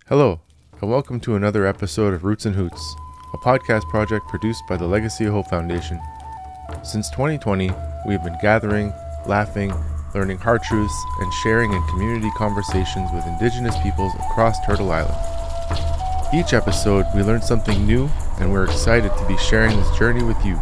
Hello, and welcome to another episode of Roots and Hoots, a podcast project produced by the Legacy of Hope Foundation. Since 2020, we have been gathering, laughing, learning hard truths, and sharing in community conversations with Indigenous peoples across Turtle Island. Each episode, we learn something new, and we're excited to be sharing this journey with you.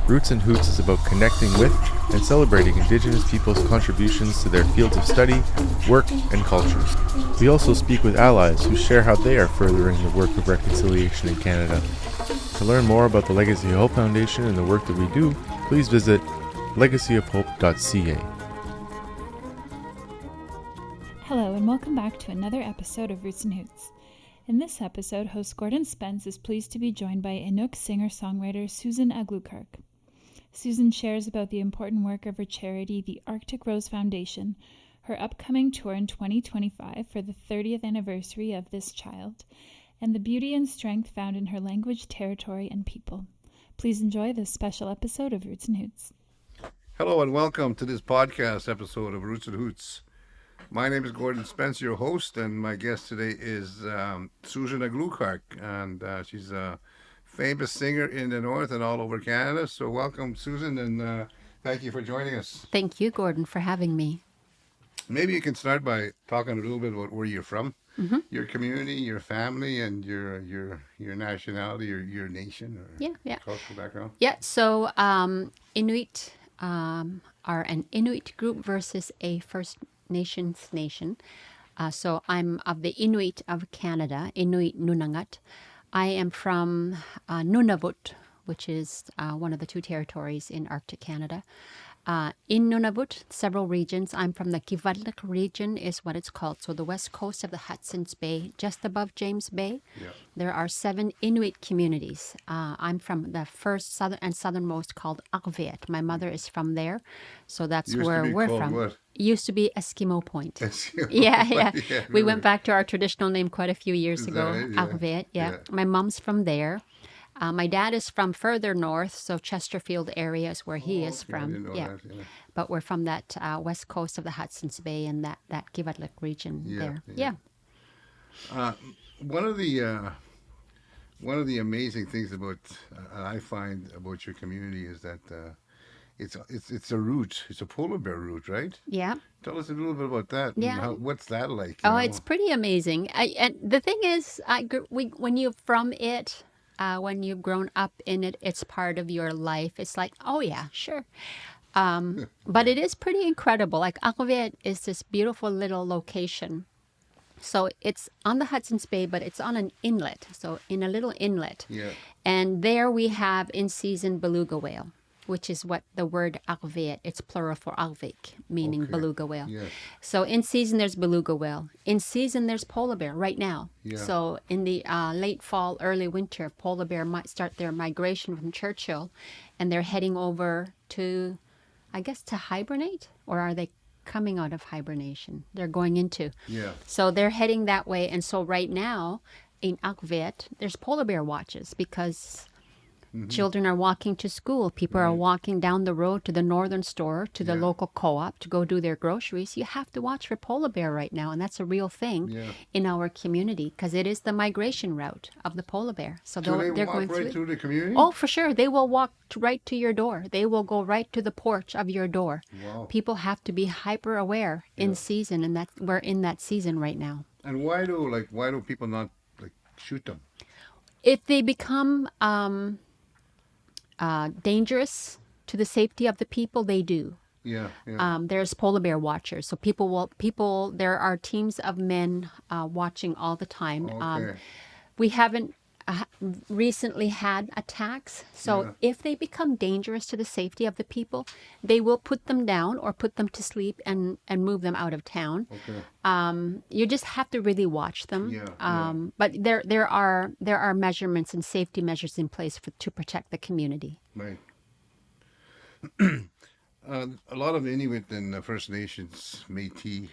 Roots and Hoots is about connecting with and celebrating Indigenous people's contributions to their fields of study, work, and cultures. We also speak with allies who share how they are furthering the work of reconciliation in Canada. To learn more about the Legacy of Hope Foundation and the work that we do, please visit legacyofhope.ca. Hello and welcome back to another episode of Roots and Hoots. In this episode, host Gordon Spence is pleased to be joined by Inuk singer-songwriter Susan Aglukark. Susan shares about the important work of her charity, the Arctic Rose Foundation, her upcoming tour in 2025 for the 30th anniversary of this child, and the beauty and strength found in her language, territory, and people. Please enjoy this special episode of Roots and Hoots. Hello and welcome to this podcast episode of Roots and Hoots. My name is Gordon Spence, your host, and my guest today is Susan Aglukark, and she's a famous singer in the North and all over Canada. So welcome, Susan, and thank you for joining us. Thank you, Gordon, for having me. Maybe you can start by talking a little bit about where you're from, your community, your family, and your nationality, or your nation, or cultural background. Yeah, so Inuit are an Inuit group versus a First Nations nation. So I'm of the Inuit of Canada, Inuit Nunavut. I am from Nunavut, which is one of the two territories in Arctic Canada. In Nunavut, several regions. I'm from the Kivalliq region is what it's called. So the west coast of the Hudson's Bay, just above James Bay. Yeah. There are 7 Inuit communities. I'm from the first southernmost called Arviat. My mother is from there. So that's where we're from. What? Used to be Eskimo Point. Eskimo. Yeah. We went back to our traditional name quite a few years ago, Arviat. Yeah. My mom's from there. My dad is from further north, so Chesterfield area is where he is from. I didn't know that, But we're from that west coast of the Hudson's Bay and that Kivalliq region there. Yeah. One of the amazing things about I find about your community is that it's a route. It's a polar bear route, right? Yeah. Tell us a little bit about that. Yeah. What's that like? It's pretty amazing. And the thing is, when you're from it. When you've grown up in it, it's part of your life. It's like, oh yeah, sure. But it is pretty incredible. Like Arviat is this beautiful little location. So it's on the Hudson's Bay, but it's on an inlet. So in a little inlet. Yeah. And there we have in-season beluga whale, which is what the word Arviat, it's plural for Arvik, meaning beluga whale. Yes. So in season, there's beluga whale. In season, there's polar bear right now. Yeah. So in the late fall, early winter, polar bear might start their migration from Churchill, and they're heading over to, I guess, to hibernate, or are they coming out of hibernation? They're going into. Yeah. So they're heading that way, and so right now, in Arviat, there's polar bear watches because children are walking to school. People are walking down the road to the northern store, to the local co-op to go do their groceries. You have to watch for polar bear right now, and that's a real thing in our community because it is the migration route of the polar bear. So they're going right through the community? Oh, for sure. They will walk right to your door. They will go right to the porch of your door. Wow. People have to be hyper aware in season, and we're in that season right now. And why do people not shoot them? If they become dangerous to the safety of the people, they do. Yeah. There's polar bear watchers, so there are teams of men watching all the time. Okay. We haven't recently had attacks, so if they become dangerous to the safety of the people, they will put them down or put them to sleep and move them out of town. Okay. You just have to really watch them. But there are measurements and safety measures in place to protect the community. Right. A lot of Inuit and First Nations Métis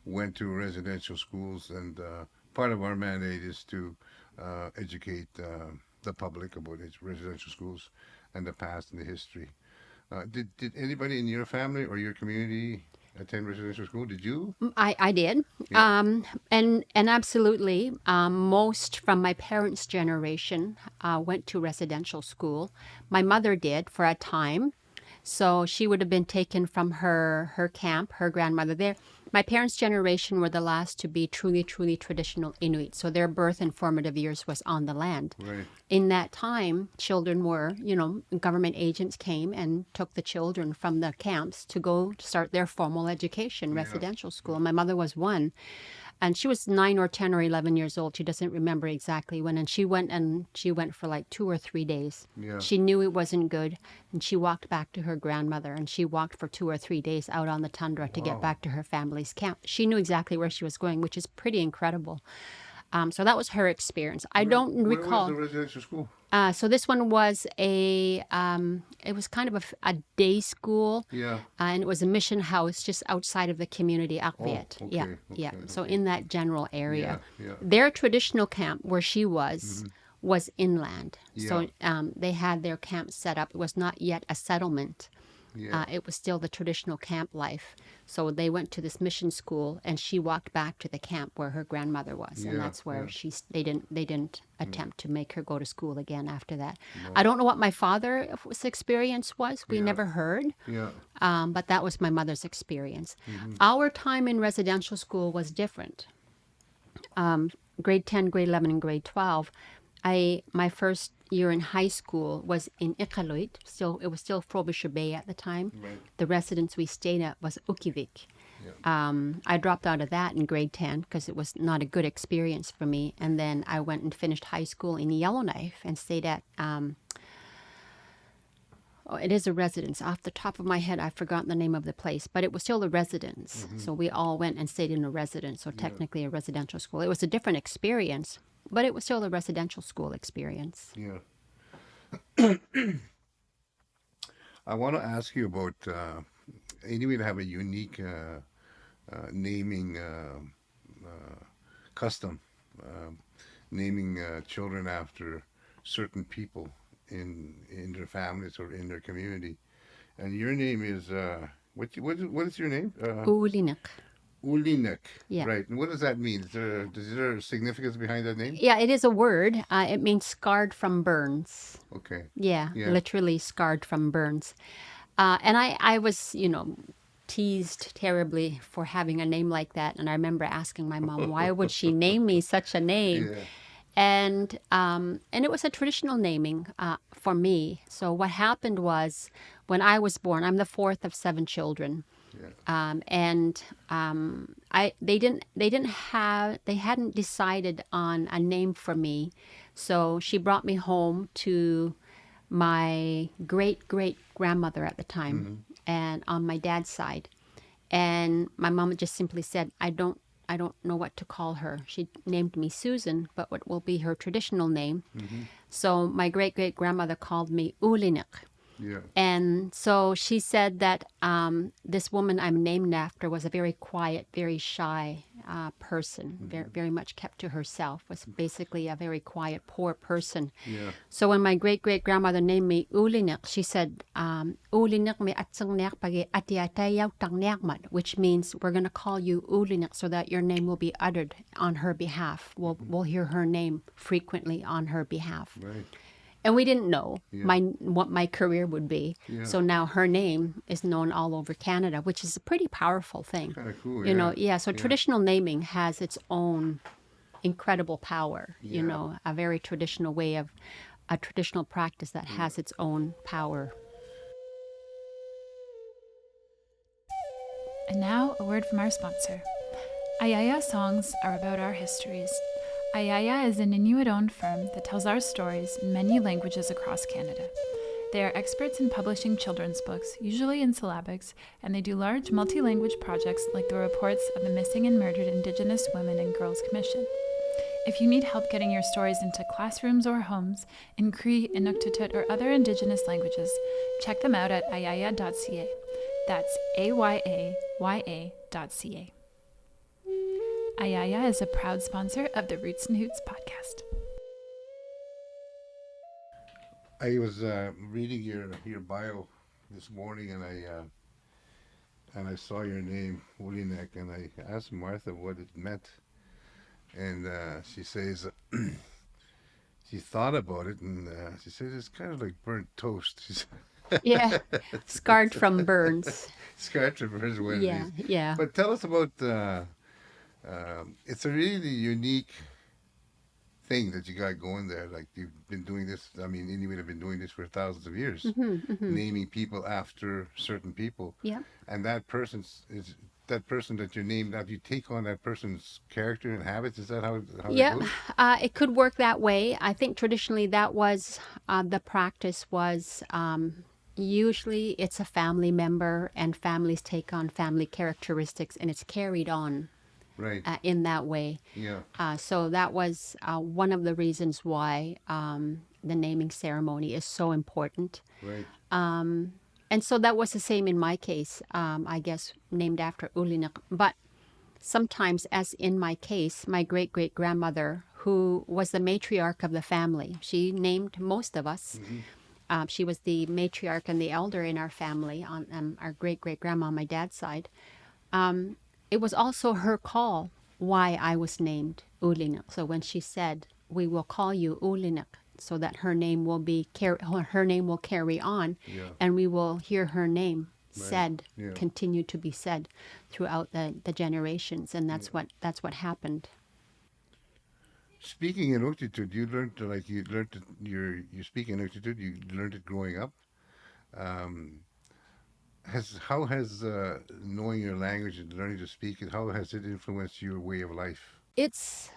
went to residential schools, and part of our mandate is to educate the public about its residential schools and the past and the history. Did anybody in your family or your community attend residential school? Did you? I did. Yeah. And absolutely, most from my parents' generation went to residential school. My mother did for a time. So she would have been taken from her camp, her grandmother there. My parents' generation were the last to be truly, truly traditional Inuit. So their birth and formative years was on the land. Right. In that time, children were, government agents came and took the children from the camps to go start their formal education, Yeah. residential school. My mother was one. And she was 9 or 10 or 11 years old. She doesn't remember exactly when. And she went for like 2 or 3 days. Yeah. She knew it wasn't good. And she walked back to her grandmother. And she walked for 2 or 3 days out on the tundra to get Wow. back to her family's camp. She knew exactly where she was going, which is pretty incredible. So that was her experience. I don't Where was recall. the residential school? So this one was it was kind of a day school. Yeah. And it was a mission house just outside of the community, Arviat. Oh, Yeah, okay, yeah. okay, So okay. in that general area. Yeah. Their traditional camp where she was inland. So they had their camp set up. It was not yet a settlement. Yeah. It was still the traditional camp life. So they went to this mission school, and she walked back to the camp where her grandmother was, and Yeah, that's where yeah. they didn't attempt to make her go to school again after that. I don't know what my father's experience was. We Yeah. never heard, Yeah. but that was my mother's experience. Our time in residential school was different. Grade 10, grade 11, and grade 12. My first year in high school was in Iqaluit. It was still Frobisher Bay at the time. Right. The residence we stayed at was Ukivik. I dropped out of that in grade 10 because it was not a good experience for me. And then I went and finished high school in Yellowknife and stayed at, it is a residence. Off the top of my head, I've forgotten the name of the place, but it was still a residence. So we all went and stayed in a residence, so technically a residential school. It was a different experience, but it was still a residential school experience. Yeah. I want to ask you about Inuit have a unique naming custom, naming children after certain people in their families or in their community. And your name is what is your name? Ulinak. Ulinek. Yeah. Right. And what does that mean? Is there significance behind that name? Yeah, it is a word. It means scarred from burns. Okay. Yeah, Yeah. literally scarred from burns. And I was, teased terribly for having a name like that. And I remember asking my mom, why would she name me such a name? Yeah. And it was a traditional naming for me. So what happened was, when I was born, I'm the fourth of 7 children. They hadn't decided on a name for me. So she brought me home to my great grandmother at the time, and on my dad's side. And my mom just simply said, I don't know what to call her. She named me Susan, but what will be her traditional name. So my great grandmother called me Ulinek. Yeah. And so she said that this woman I'm named after was a very quiet, very shy person, very much kept to herself, was basically a very quiet, poor person. Yeah. So when my great-great-grandmother named me Ulinek, she said, Ulinek me atsangnek pagi atiatayaw tangnek, which means we're going to call you Ulinek so that your name will be uttered on her behalf. We'll hear her name frequently on her behalf. Right. And we didn't know what my career would be. Yeah. So now her name is known all over Canada, which is a pretty powerful thing. Kind of cool. So traditional naming has its own incredible power, a very traditional way of a traditional practice that has its own power. And now, a word from our sponsor. Ayaya songs are about our histories. Ayaya is an Inuit-owned firm that tells our stories in many languages across Canada. They are experts in publishing children's books, usually in syllabics, and they do large multi-language projects like the reports of the Missing and Murdered Indigenous Women and Girls Commission. If you need help getting your stories into classrooms or homes in Cree, Inuktitut, or other Indigenous languages, check them out at ayaya.ca. That's ayaya.ca. Ayaya is a proud sponsor of the Roots and Hoots podcast. I was reading your bio this morning, and and I saw your name, Ulinek, and I asked Martha what it meant, and she says she thought about it, and she says it's kind of like burnt toast. She said, Yeah, scarred from burns. scratch of hers what it Yeah, is. yeah. But tell us about. It's a really unique thing that you got going there. Like you've been doing this. I mean, Inuit have been doing this for thousands of years, naming people after certain people, Yeah. and that person's is that person that you're named after. You take on that person's character and habits. Is that how that Yeah, goes? it could work that way. I think traditionally that was the practice was usually it's a family member and families take on family characteristics and it's carried on Right. in that way. Yeah. So that was one of the reasons why the naming ceremony is so important. Right. And so that was the same in my case, I guess, named after Ulinak. But sometimes, as in my case, my great great grandmother, who was the matriarch of the family, she named most of us. She was the matriarch and the elder in our family, on our great great grandma on my dad's side. It was also her call why I was named Ulinak. So when she said, "We will call you Ulinak," so that her name will be her name will carry on, Yeah. and we will hear her name Right. said, Yeah. continue to be said throughout the generations, and that's what happened. Speaking in Inuktitut, you learned you learned it, you speak in Inuktitut. You learned it growing up. Um, has how has knowing your language and learning to speak it, how has it influenced your way of life? It's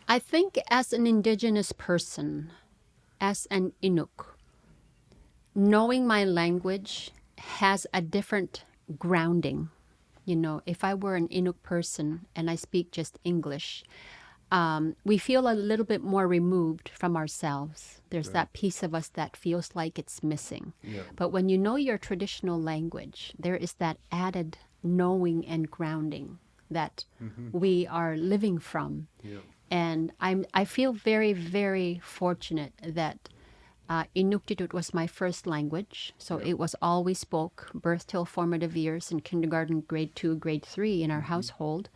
I think as an indigenous person, as an Inuk, knowing my language has a different grounding. You know, if I were an Inuk person and I speak just English, we feel a little bit more removed from ourselves. There's Right. that piece of us that feels like it's missing. Yeah. But when you know your traditional language, there is that added knowing and grounding that we are living from. Yeah. And I feel very, very fortunate that Inuktitut was my first language. So Yeah. it was all we spoke, birth till formative years in kindergarten, grade 2, grade 3 in our household.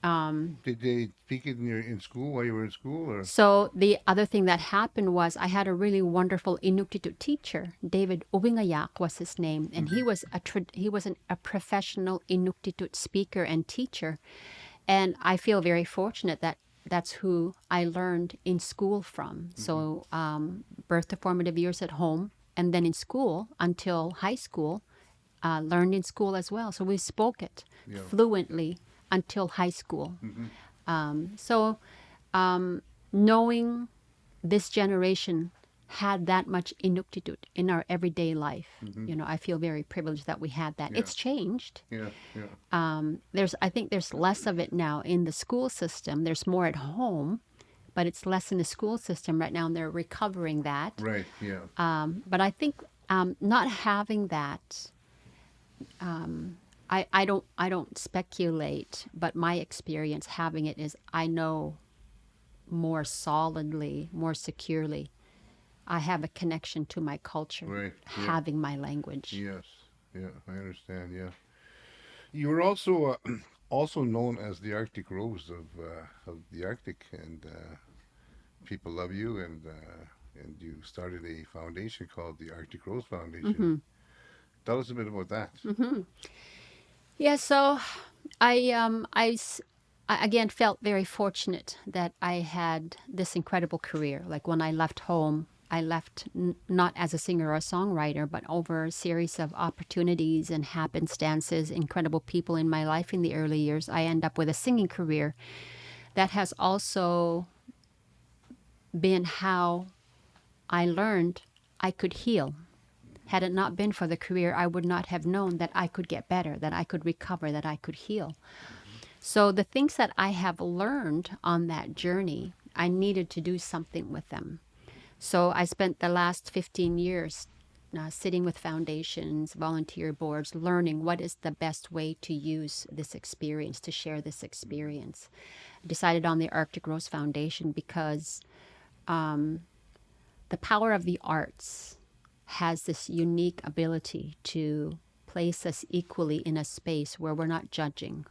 Did they speak it in school while you were in school, or? So the other thing that happened was I had a really wonderful Inuktitut teacher. David Ubingayak was his name, and he was a professional Inuktitut speaker and teacher. And I feel very fortunate that that's who I learned in school from. So birth to formative years at home, and then in school until high school, learned in school as well. So we spoke it Yeah. fluently until high school. So knowing this generation had that much Inuktitut in our everyday life, you know, I feel very privileged that we had that. Yeah. It's changed. Yeah. Yeah. I think there's less of it now in the school system. There's more at home, but it's less in the school system right now, and they're recovering that. Right. Yeah. But I think not having that, I don't speculate, but my experience having it is I know more solidly, more securely. I have a connection to my culture, Right, yeah. having my language. Yes. Yeah. I understand. Yeah. You were also also known as the Arctic Rose of the Arctic, and people love you, and you started a foundation called the Arctic Rose Foundation. Tell us a bit about that. Yeah, so I again felt very fortunate that I had this incredible career. Like when I left home, I left not as a singer or a songwriter, but over a series of opportunities and happenstances, incredible people in my life in the early years. I end up with a singing career that has also been how I learned I could heal. Had it not been for the career, I would not have known that I could get better, that I could recover, that I could heal. So the things that I have learned on that journey, I needed to do something with them. So I spent the last 15 years sitting with foundations, volunteer boards, learning what is the best way to use this experience, to share this experience. I decided on the Arctic Rose Foundation because the power of the arts has this unique ability to place us equally in a space where we're not judging.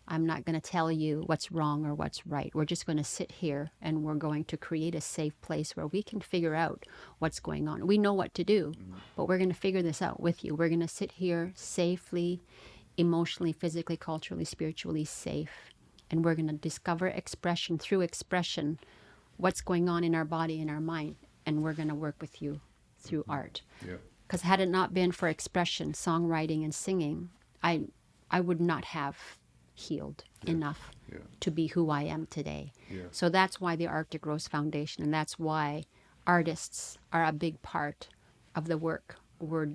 I'm not going to tell you what's wrong or what's right. We're just going to sit here and we're going to create a safe place where we can figure out what's going on. We know what to do, but we're going to figure this out with you. We're going to sit here safely, emotionally, physically, culturally, spiritually safe. And we're going to discover expression through expression, what's going on in our body and our mind. And we're going to work with you through art. Yeah. Because had it not been for expression, songwriting, and singing, I would not have healed enough to be who I am today. Yeah. So that's why the Arctic Rose Foundation, and that's why artists are a big part of the work we're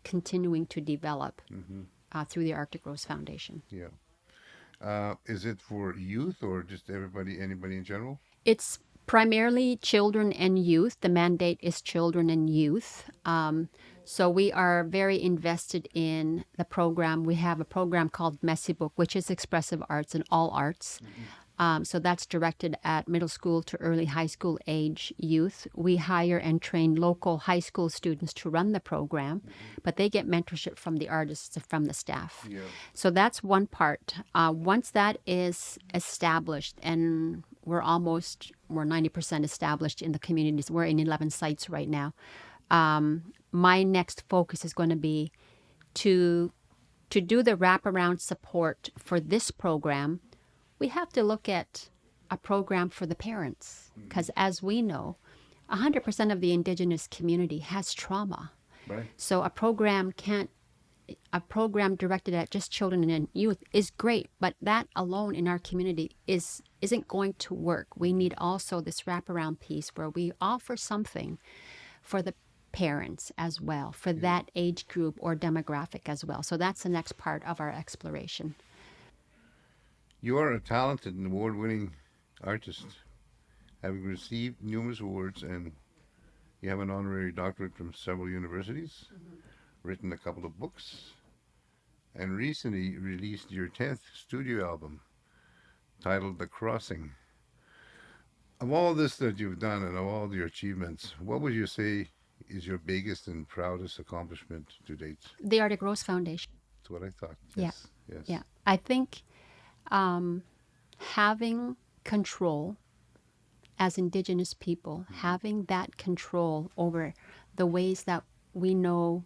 continuing to develop through the Arctic Rose Foundation. Yeah. Is it for youth or just everybody, anybody in general? It's primarily children and youth. The mandate is children and youth. So we are very invested in the program. We have a program called Messy Book, which is expressive arts and all arts. So that's directed at middle school to early high school age youth. We hire and train local high school students to run the program, but they get mentorship from the artists, from the staff. Yeah. So that's one part. Once that is established, and we're 90% established in the communities. We're in 11 sites right now. My next focus is going to be to do the wraparound support for this program. We have to look at a program for the parents, because as we know, 100% of the Indigenous community has trauma. Right. So a program directed at just children and youth is great, but that alone in our community isn't going to work. We need also this wraparound piece where we offer something for the parents as well, for that age group or demographic as well. So that's the next part of our exploration. You are a talented and award-winning artist, having received numerous awards, and you have an honorary doctorate from several universities, written a couple of books, and recently released your 10th studio album titled The Crossing. Of all this that you've done and of all your achievements, what would you say is your biggest and proudest accomplishment to date? The Arctic Rose Foundation. That's what I thought. Yeah. Yes. Yes. Yeah. I think having control as Indigenous people, having that control over the ways that we know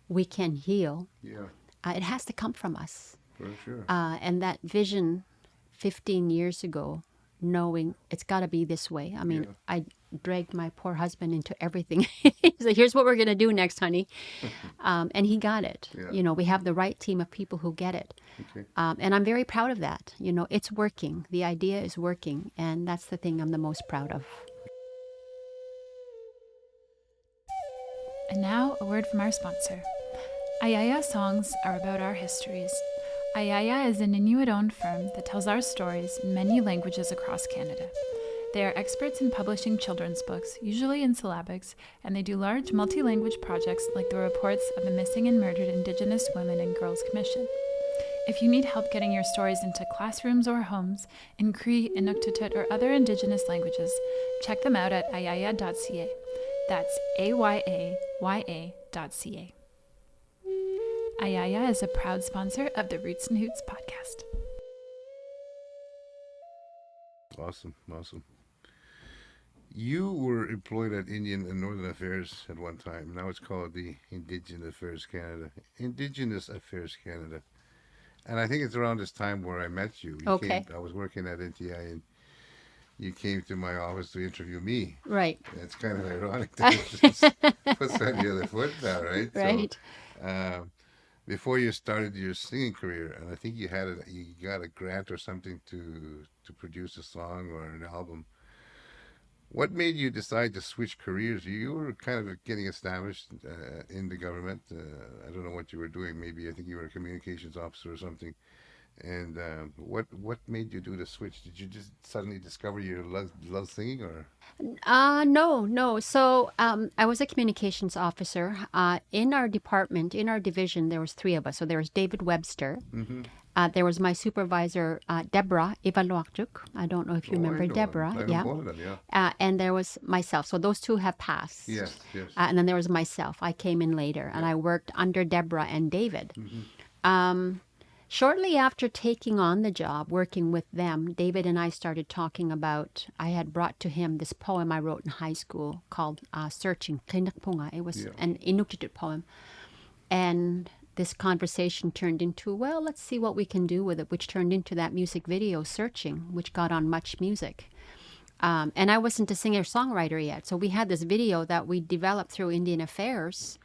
we can heal, it has to come from us. For sure. And that vision 15 years ago, knowing it's got to be this way. I mean, I dragged my poor husband into everything. He's like, here's what we're going to do next, honey. And he got it. Yeah. You know, we have the right team of people who get it. Okay. And I'm very proud of that. You know, it's working. The idea is working. And that's the thing I'm the most proud of. And now, a word from our sponsor. Ayaya songs are about our histories. Ayaya is an Inuit-owned firm that tells our stories in many languages across Canada. They are experts in publishing children's books, usually in syllabics, and they do large multi-language projects like the reports of the Missing and Murdered Indigenous Women and Girls Commission. If you need help getting your stories into classrooms or homes in Cree, Inuktitut, or other Indigenous languages, check them out at ayaya.ca. That's ayaya.ca. Ayaya is a proud sponsor of the Roots and Hoots podcast. Awesome. You were employed at Indian and Northern Affairs at one time. Now it's called the Indigenous Affairs Canada. And I think it's around this time where I met you. Okay. I was working at NTI, and you came to my office to interview me. Right. And it's kind of ironic that it just puts on the other foot now, right? Right. So, before you started your singing career, and I think you got a grant or something to produce a song or an album. What made you decide to switch careers? You were kind of getting established in the government. I don't know what you were doing. Maybe I think you were a communications officer or something. And what made you do the switch? Did you just suddenly discover you love singing, or? No. So I was a communications officer. In our department, in our division, there was 3 of us. So there was David Webster, There was my supervisor, Deborah Kivalliq. I don't know if you remember I know Deborah. I know both of them, yeah. And there was myself. So those two have passed. Yes. And then there was myself. I came in later, and I worked under Deborah and David. Shortly after taking on the job, working with them, David and I started talking about, I had brought to him this poem I wrote in high school called Searching. It was an Inuk poem. And this conversation turned into, well, let's see what we can do with it, which turned into that music video, Searching, which got on Much Music. And I wasn't a singer-songwriter yet. So we had this video that we developed through Indian Affairs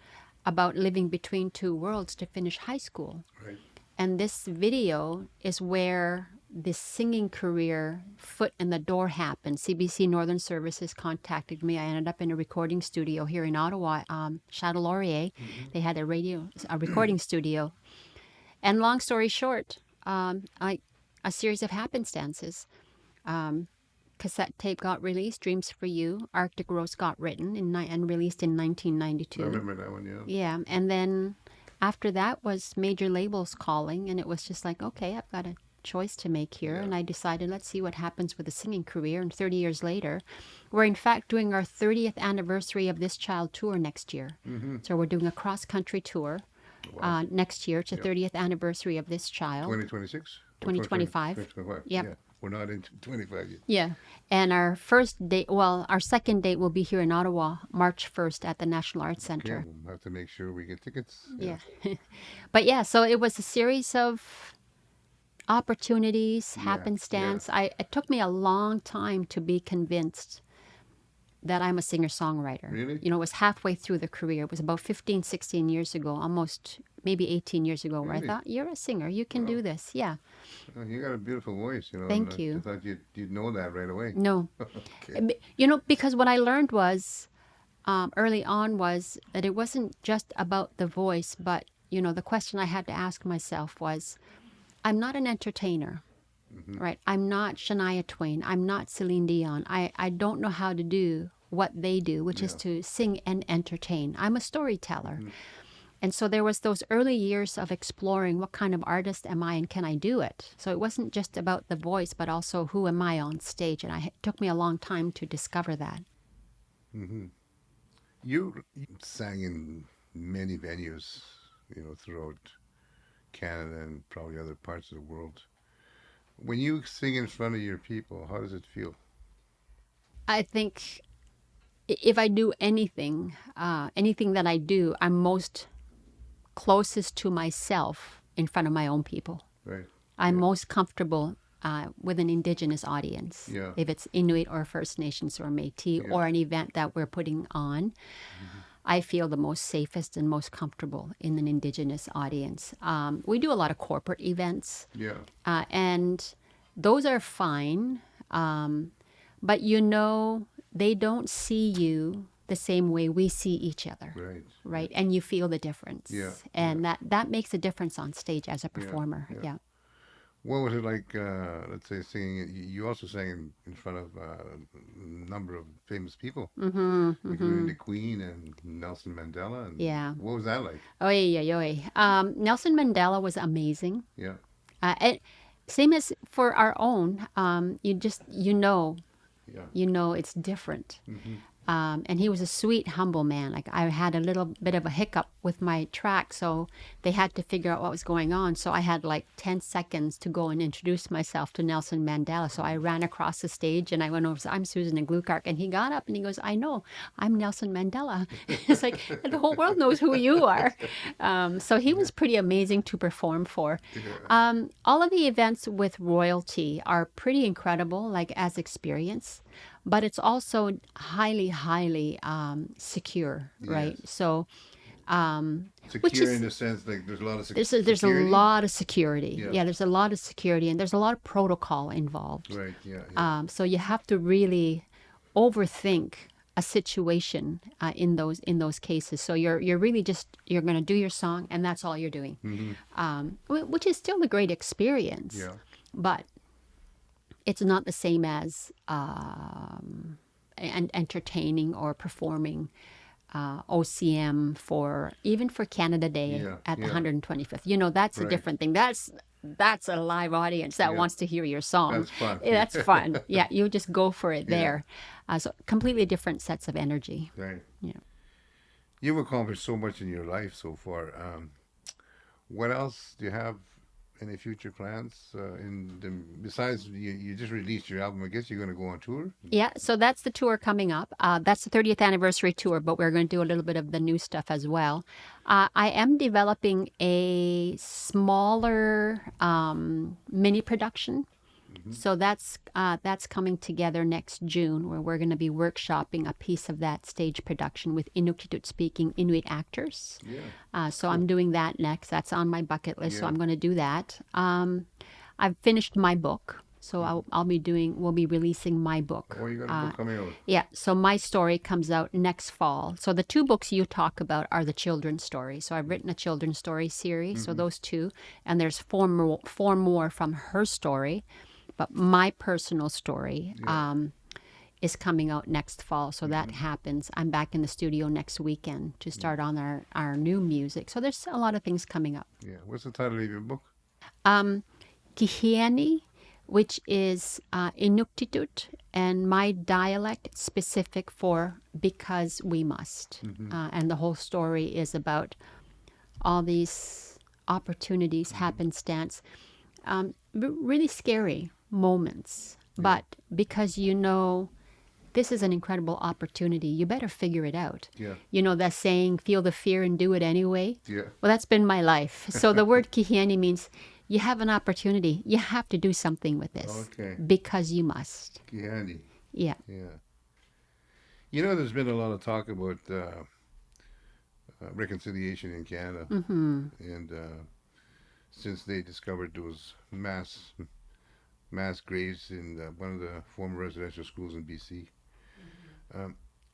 about living between two worlds to finish high school. Right. And this video is where this singing career foot in the door happened. CBC Northern Services contacted me. I ended up in a recording studio here in Ottawa, Chateau Laurier. They had a recording studio. And long story short, a series of happenstances. Cassette tape got released, Dreams for You. Arctic Rose got written and released in 1992. I remember that one, yeah. Yeah, and then after that was major labels calling, and it was just like, okay, I've got a choice to make here. And I decided, let's see what happens with a singing career. And 30 years later, we're in fact doing our 30th anniversary of This Child tour next year. So we're doing a cross-country tour next year. It's the 30th anniversary of This Child. 2026? 2025. 2025. Yep. Yeah. We're not into 25 yet. Yeah. And our first date, well, our second date will be here in Ottawa, March 1st at the National Arts Centre. Okay, we'll have to make sure we get tickets. Yeah. But yeah, so it was a series of opportunities, happenstance. It took me a long time to be convinced that I'm a singer-songwriter. Really? You know, it was halfway through the career. It was about 15, 16 years ago, almost maybe 18 years ago, where I Really? thought, you're a singer, you can do this. Yeah. Oh, you got a beautiful voice, you know. Thank and you. I thought you'd know that right away. No. Okay. You know, because what I learned was, early on, was that it wasn't just about the voice, but, you know, the question I had to ask myself was, I'm not an entertainer, right? I'm not Shania Twain. I'm not Celine Dion. I don't know how to do what they do, which is to sing and entertain. I'm a storyteller. And so there was those early years of exploring what kind of artist am I and can I do it? So it wasn't just about the voice, but also who am I on stage? And it took me a long time to discover that. You sang in many venues, you know, throughout Canada and probably other parts of the world. When you sing in front of your people, how does it feel? I think if I do anything, anything that I do, I'm most closest to myself in front of my own people. Right. I'm most comfortable with an Indigenous audience. Yeah. If it's Inuit or First Nations or Métis or an event that we're putting on, I feel the most safest and most comfortable in an Indigenous audience. We do a lot of corporate events. Yeah. And those are fine. But you know, they don't see you the same way we see each other. Right. Right. And you feel the difference. Yeah, And that makes a difference on stage as a performer. Yeah. What was it like, let's say, singing? You also sang in front of a number of famous people, including the Queen and Nelson Mandela. And Yeah. What was that like? Nelson Mandela was amazing. Yeah. Same as for our own, you know it's different. And he was a sweet, humble man. Like, I had a little bit of a hiccup with my track, so they had to figure out what was going on. So I had like 10 seconds to go and introduce myself to Nelson Mandela. So I ran across the stage and I went over, I'm Susan Aglukark. And he got up and he goes, I know, I'm Nelson Mandela. It's like, the whole world knows who you are. So he was pretty amazing to perform for. All of the events with royalty are pretty incredible, like as experience. But it's also highly, highly secure, right? Yes. So, Secure in the sense, like, there's a lot of security. there's a lot of security. Yeah. There's a lot of security, and there's a lot of protocol involved. Right, yeah. So you have to really overthink a situation in those cases. So you're really you're going to do your song, and that's all you're doing, which is still a great experience. Yeah. But it's not the same as entertaining or performing OCM for Canada Day at the 125th. You know, that's a different thing. That's that's a live audience that wants to hear your song. That's fun. That's fun. Yeah, you just go for it Yeah. there. So completely different sets of energy. Right. Yeah. You've accomplished so much in your life so far. What else do you have? Any future plans? Besides, you just released your album. I guess you're going to go on tour. Yeah, so that's the tour coming up. That's the 30th anniversary tour, but we're going to do a little bit of the new stuff as well. I am developing a smaller mini production. So that's coming together next June, where we're going to be workshopping a piece of that stage production with Inuktitut-speaking Inuit actors. Yeah. So I'm doing that next. That's on my bucket list, so I'm going to do that. I've finished my book, so we'll be releasing my book. Oh, you got a book coming out. Yeah, so my story comes out next fall. So the two books you talk about are the children's stories. So I've written a children's story series, so those two, and there's four more from her story. But my personal story is coming out next fall. So that happens. I'm back in the studio next weekend to start on our new music. So there's a lot of things coming up. Yeah. What's the title of your book? Kihiani, which is Inuktitut, and my dialect specific for because we must. And the whole story is about all these opportunities, happenstance, really scary moments. But because this is an incredible opportunity, you better figure it out. Yeah. You know that saying, feel the fear and do it anyway? Yeah. Well, that's been my life. So the word kihiani means you have an opportunity. You have to do something with this. Okay. Because you must. Kiani. Yeah. Yeah. There's been a lot of talk about reconciliation in Canada. And since they discovered those mass graves in one of the former residential schools in BC.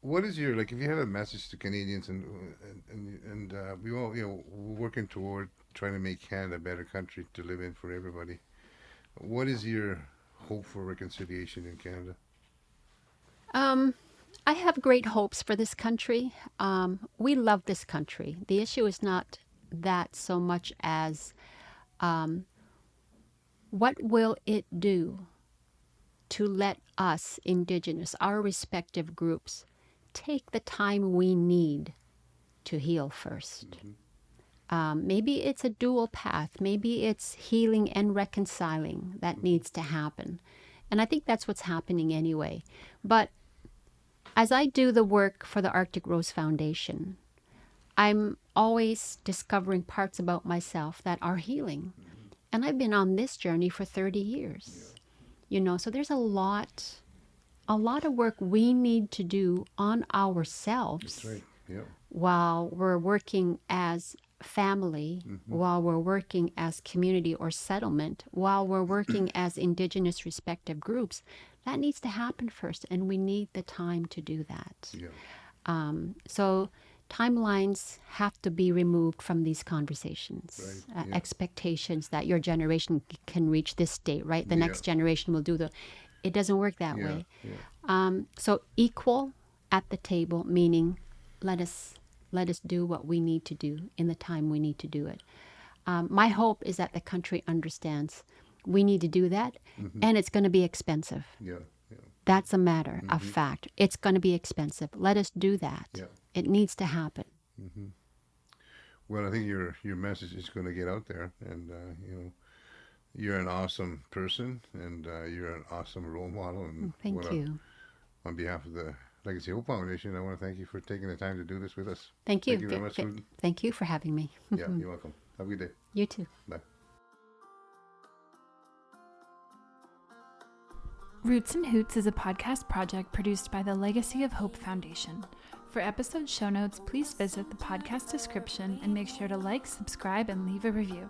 What is your, if you have a message to Canadians and we all, we're working toward trying to make Canada a better country to live in for everybody. What is your hope for reconciliation in Canada? I have great hopes for this country. We love this country. The issue is not that so much as what will it do to let us, Indigenous, our respective groups, take the time we need to heal first? Maybe it's a dual path. Maybe it's healing and reconciling that needs to happen. And I think that's what's happening anyway. But as I do the work for the Arctic Rose Foundation, I'm always discovering parts about myself that are healing. And I've been on this journey for 30 years. So there's a lot of work we need to do on ourselves. That's right. Yeah. While we're working as family, while we're working as community or settlement, while we're working as Indigenous respective groups. That needs to happen first, and we need the time to do that. Yeah. So timelines have to be removed from these conversations. Right, yeah. Expectations that your generation can reach this date, right? The next generation will do it doesn't work that way. Yeah. So equal at the table, meaning let us do what we need to do in the time we need to do it. My hope is that the country understands we need to do that, and it's going to be expensive. Yeah. Yeah. That's a matter of fact. It's going to be expensive. Let us do that. Yeah. It needs to happen. Well, I think your message is going to get out there, and you're an awesome person, and you're an awesome role model. And Thank you. On behalf of the Legacy Hope Foundation, I want to thank you for taking the time to do this with us. Thank you. Thank you very much, Susan. Thank you for having me. Yeah, you're welcome. Have a good day. You too. Bye. Roots and Hoots is a podcast project produced by the Legacy of Hope Foundation. For episode show notes, please visit the podcast description and make sure to like, subscribe, and leave a review.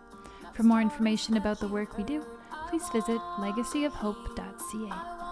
For more information about the work we do, please visit legacyofhope.ca.